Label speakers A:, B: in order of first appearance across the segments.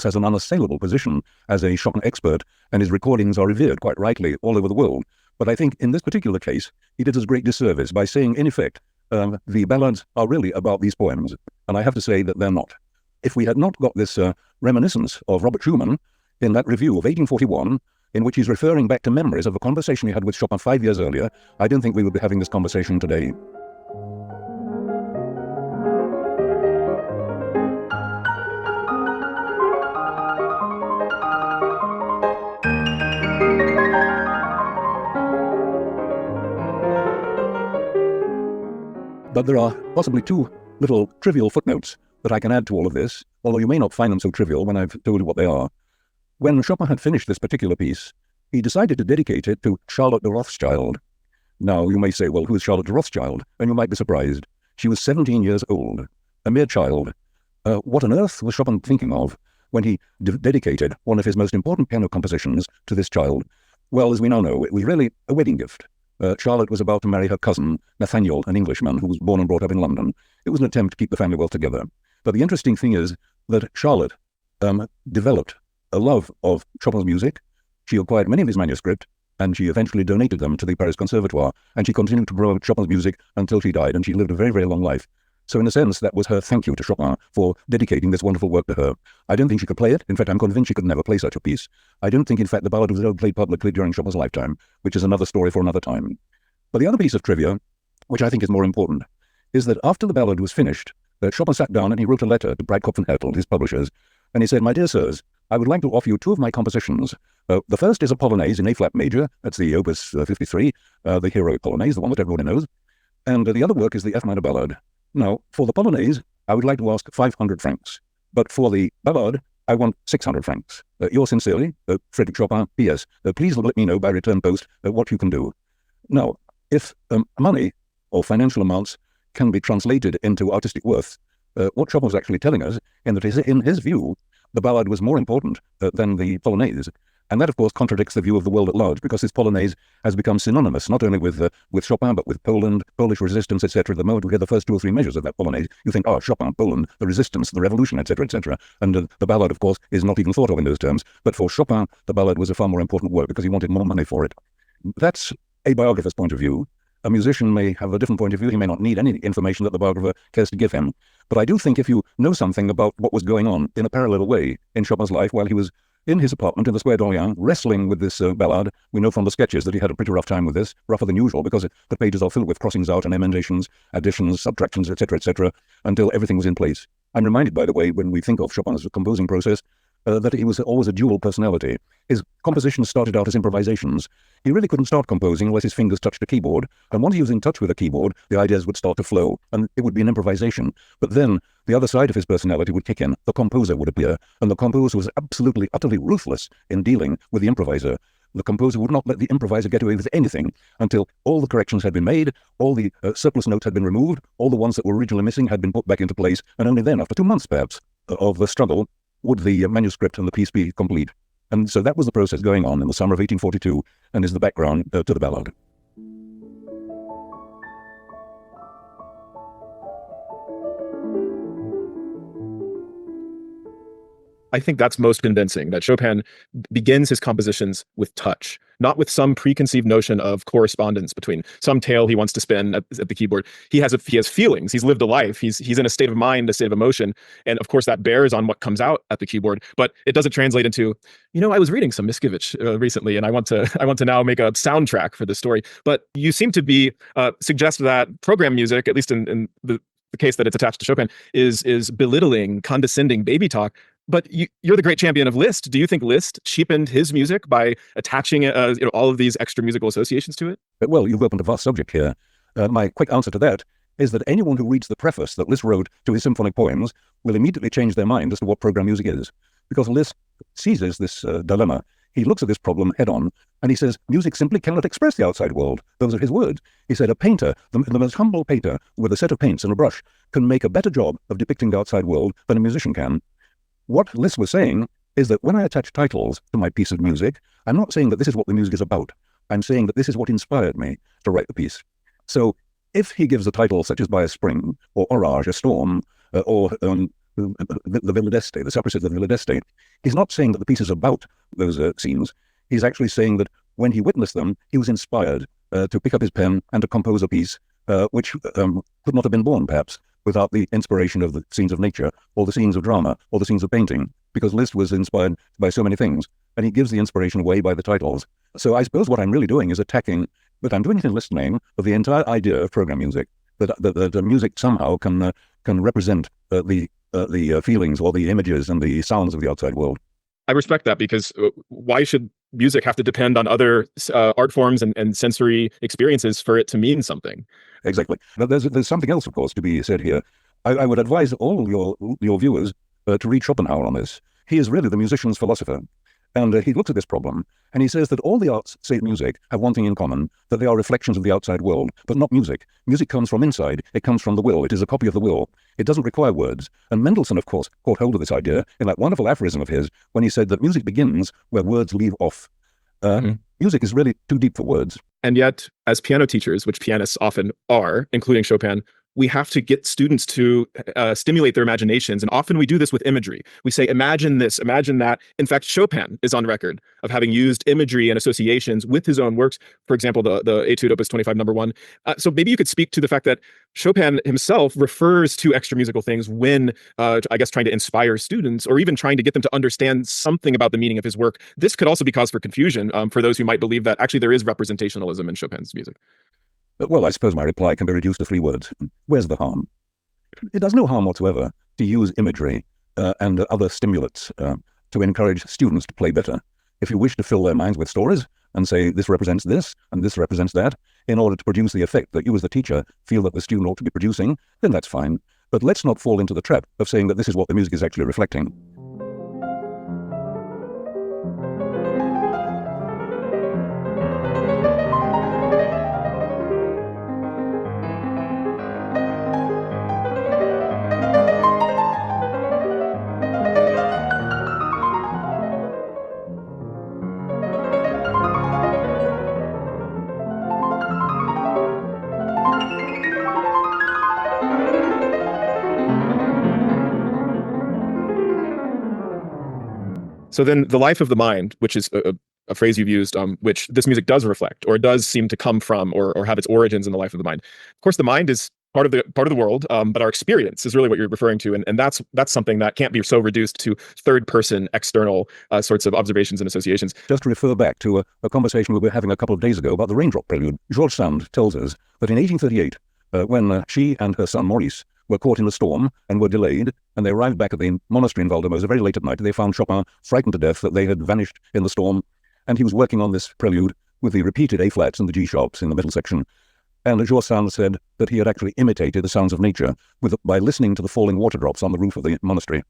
A: has an unassailable position as a Chopin expert, and his recordings are revered, quite rightly, all over the world. But I think in this particular case, he did us a great disservice by saying, in effect, the ballads are really about these poems. And I have to say that they're not. If we had not got this reminiscence of Robert Schumann in that review of 1841, in which he's referring back to memories of a conversation he had with Chopin 5 years earlier, I don't think we would be having this conversation today. But there are possibly two little trivial footnotes that I can add to all of this, although you may not find them so trivial when I've told you what they are. When Chopin had finished this particular piece, he decided to dedicate it to Charlotte de Rothschild. Now, you may say, well, who is Charlotte de Rothschild? And you might be surprised. She was 17 years old, a mere child. What on earth was Chopin thinking of when he dedicated one of his most important piano compositions to this child? Well, as we now know, it was really a wedding gift. Charlotte was about to marry her cousin, Nathaniel, an Englishman who was born and brought up in London. It was an attempt to keep the family well together. But the interesting thing is that Charlotte developed a love of Chopin's music. She acquired many of his manuscripts, and she eventually donated them to the Paris Conservatoire, and she continued to promote Chopin's music until she died, and she lived a very, very long life. So in a sense, that was her thank you to Chopin for dedicating this wonderful work to her. I don't think she could play it. In fact, I'm convinced she could never play such a piece. I don't think, in fact, the ballad was ever played publicly during Chopin's lifetime, which is another story for another time. But the other piece of trivia, which I think is more important, is that after the ballad was finished, Chopin sat down and he wrote a letter to Breitkopf and Härtel, his publishers, and he said, "My dear sirs, I would like to offer you two of my compositions. The first is a Polonaise in A-flat major. That's the Opus 53, the heroic Polonaise, the one that everybody knows. And the other work is the F minor ballad. Now, for the Polonaise, I would like to ask 500 francs. But for the ballad, I want 600 francs. Yours sincerely, Frédéric Chopin, P.S. Please let me know by return post what you can do." Now, if money or financial amounts can be translated into artistic worth, what Chopin was actually telling us, in that in his view, the ballad was more important than the Polonaise. And that, of course, contradicts the view of the world at large, because this Polonaise has become synonymous, not only with Chopin, but with Poland, Polish resistance, etc. The moment we hear the first two or three measures of that Polonaise, you think, oh, Chopin, Poland, the resistance, the revolution, etc., etc. And the ballad, of course, is not even thought of in those terms. But for Chopin, the ballad was a far more important work because he wanted more money for it. That's a biographer's point of view. A musician may have a different point of view. He may not need any information that the biographer cares to give him. But I do think if you know something about what was going on in a parallel way in Chopin's life while he was in his apartment in the Square d'Orléans, wrestling with this ballad, we know from the sketches that he had a pretty rough time with this, rougher than usual, because the pages are filled with crossings out and emendations, additions, subtractions, etc., until everything was in place. I'm reminded, by the way, when we think of Chopin's composing process, that he was always a dual personality. His compositions started out as improvisations. He really couldn't start composing unless his fingers touched a keyboard, and once he was in touch with a keyboard, the ideas would start to flow, and it would be an improvisation. But then, the other side of his personality would kick in. The composer would appear, and the composer was absolutely, utterly ruthless in dealing with the improviser. The composer would not let the improviser get away with anything until all the corrections had been made, all the surplus notes had been removed, all the ones that were originally missing had been put back into place, and only then, after 2 months perhaps, of the struggle, would the manuscript and the piece be complete. And so that was the process going on in the summer of 1842, and is the background to the ballad.
B: I think that's most convincing, that Chopin begins his compositions with touch, not with some preconceived notion of correspondence between some tale he wants to spin at the keyboard. He has feelings. He's lived a life. He's in a state of mind, a state of emotion. And of course, that bears on what comes out at the keyboard, but it doesn't translate into, I was reading some Mickiewicz recently, and I want to now make a soundtrack for this story. But you seem to be suggest that program music, at least in the case that it's attached to Chopin, is belittling, condescending baby talk. But you're the great champion of Liszt. Do you think Liszt cheapened his music by attaching all of these extra musical associations to it?
A: Well, you've opened a vast subject here. My quick answer to that is that anyone who reads the preface that Liszt wrote to his symphonic poems will immediately change their mind as to what program music is. Because Liszt seizes this dilemma. He looks at this problem head on, and he says, music simply cannot express the outside world. Those are his words. He said, a painter, the most humble painter with a set of paints and a brush, can make a better job of depicting the outside world than a musician can. What Liszt was saying is that when I attach titles to my piece of music, I'm not saying that this is what the music is about. I'm saying that this is what inspired me to write the piece. So if he gives a title such as By a Spring, or Orage, a Storm, or the Villa d'Este, the supposite of the Villa d'Este. He's not saying that the piece is about those scenes. He's actually saying that when he witnessed them, he was inspired to pick up his pen and to compose a piece which could not have been born, perhaps, without the inspiration of the scenes of nature or the scenes of drama or the scenes of painting, because Liszt was inspired by so many things, and he gives the inspiration away by the titles. So I suppose what I'm really doing is attacking, but I'm doing it in Liszt's name, of the entire idea of program music, that music somehow can represent the feelings or the images and the sounds of the outside world.
B: I respect that, because why should music have to depend on other art forms and sensory experiences for it to mean something?
A: Exactly. But there's something else, of course, to be said here. I would advise all your viewers to read Schopenhauer on this. He is really the musician's philosopher. And he looks at this problem, and he says that all the arts, save music, have one thing in common, that they are reflections of the outside world, but not music. Music comes from inside. It comes from the will. It is a copy of the will. It doesn't require words. And Mendelssohn, of course, caught hold of this idea in that wonderful aphorism of his when he said that music begins where words leave off. Music is really too deep for words.
B: And yet, as piano teachers, which pianists often are, including Chopin, we have to get students to stimulate their imaginations. And often we do this with imagery. We say, imagine this, imagine that. In fact, Chopin is on record of having used imagery and associations with his own works. For example, the Etude Opus 25, number 1. So maybe you could speak to the fact that Chopin himself refers to extra musical things when, I guess, trying to inspire students, or even trying to get them to understand something about the meaning of his work. This could also be cause for confusion for those who might believe that actually there is representationalism in Chopin's music.
A: Well, I suppose my reply can be reduced to 3 words. Where's the harm? It does no harm whatsoever to use imagery and other stimulants to encourage students to play better. If you wish to fill their minds with stories and say this represents this and this represents that, in order to produce the effect that you as the teacher feel that the student ought to be producing, then that's fine. But let's not fall into the trap of saying that this is what the music is actually reflecting.
B: So then the life of the mind, which is a phrase you've used, which this music does reflect, or does seem to come from, or have its origins in the life of the mind. Of course, the mind is part of the world, but our experience is really what you're referring to, and that's something that can't be so reduced to third-person, external sorts of observations and associations.
A: Just to refer back to a conversation we were having a couple of days ago about the raindrop prelude, George Sand tells us that in 1838, when she and her son Maurice were caught in a storm and were delayed, and they arrived back at the monastery in Valdemosa very late at night. They found Chopin frightened to death that they had vanished in the storm, and he was working on this prelude with the repeated A-flats and the G-sharps in the middle section. And George Sand said that he had actually imitated the sounds of nature by listening to the falling water drops on the roof of the monastery.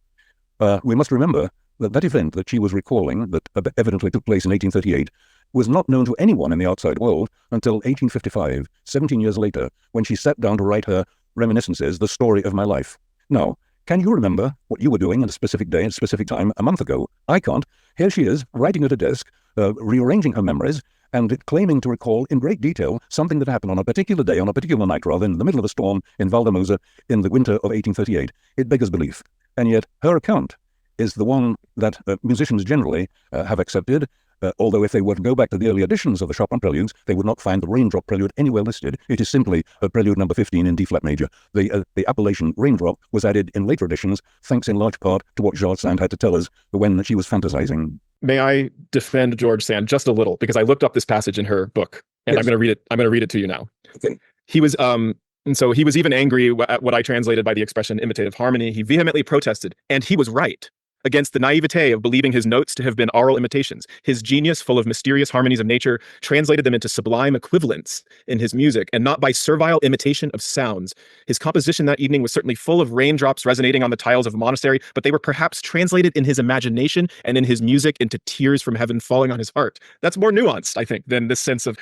A: We must remember that event that she was recalling, that evidently took place in 1838, was not known to anyone in the outside world until 1855, 17 years later, when she sat down to write her reminiscences, the story of my life. Now, can you remember what you were doing at a specific day, at a specific time, a month ago? I can't. Here she is, writing at a desk, rearranging her memories, and claiming to recall in great detail something that happened on a particular day, on a particular night, rather, in the middle of a storm in Valdemosa in the winter of 1838. It beggars belief. And yet, her account is the one that musicians generally have accepted, although if they were to go back to the early editions of the Chopin preludes, they would not find the raindrop prelude anywhere listed. It is simply a prelude number 15 in D-flat major. The appellation raindrop was added in later editions, thanks in large part to what George Sand had to tell us when she was fantasizing.
B: May I defend George Sand just a little, because I looked up this passage in her book, and yes. I'm going to read it to you now.
A: Okay.
B: He was and so he was even angry at what I translated by the expression imitative harmony. He vehemently protested, and he was right, against the naivete of believing his notes to have been aural imitations. His genius, full of mysterious harmonies of nature, translated them into sublime equivalents in his music, and not by servile imitation of sounds. His composition that evening was certainly full of raindrops resonating on the tiles of a monastery, but they were perhaps translated in his imagination and in his music into tears from heaven falling on his heart. That's more nuanced, I think, than this sense of,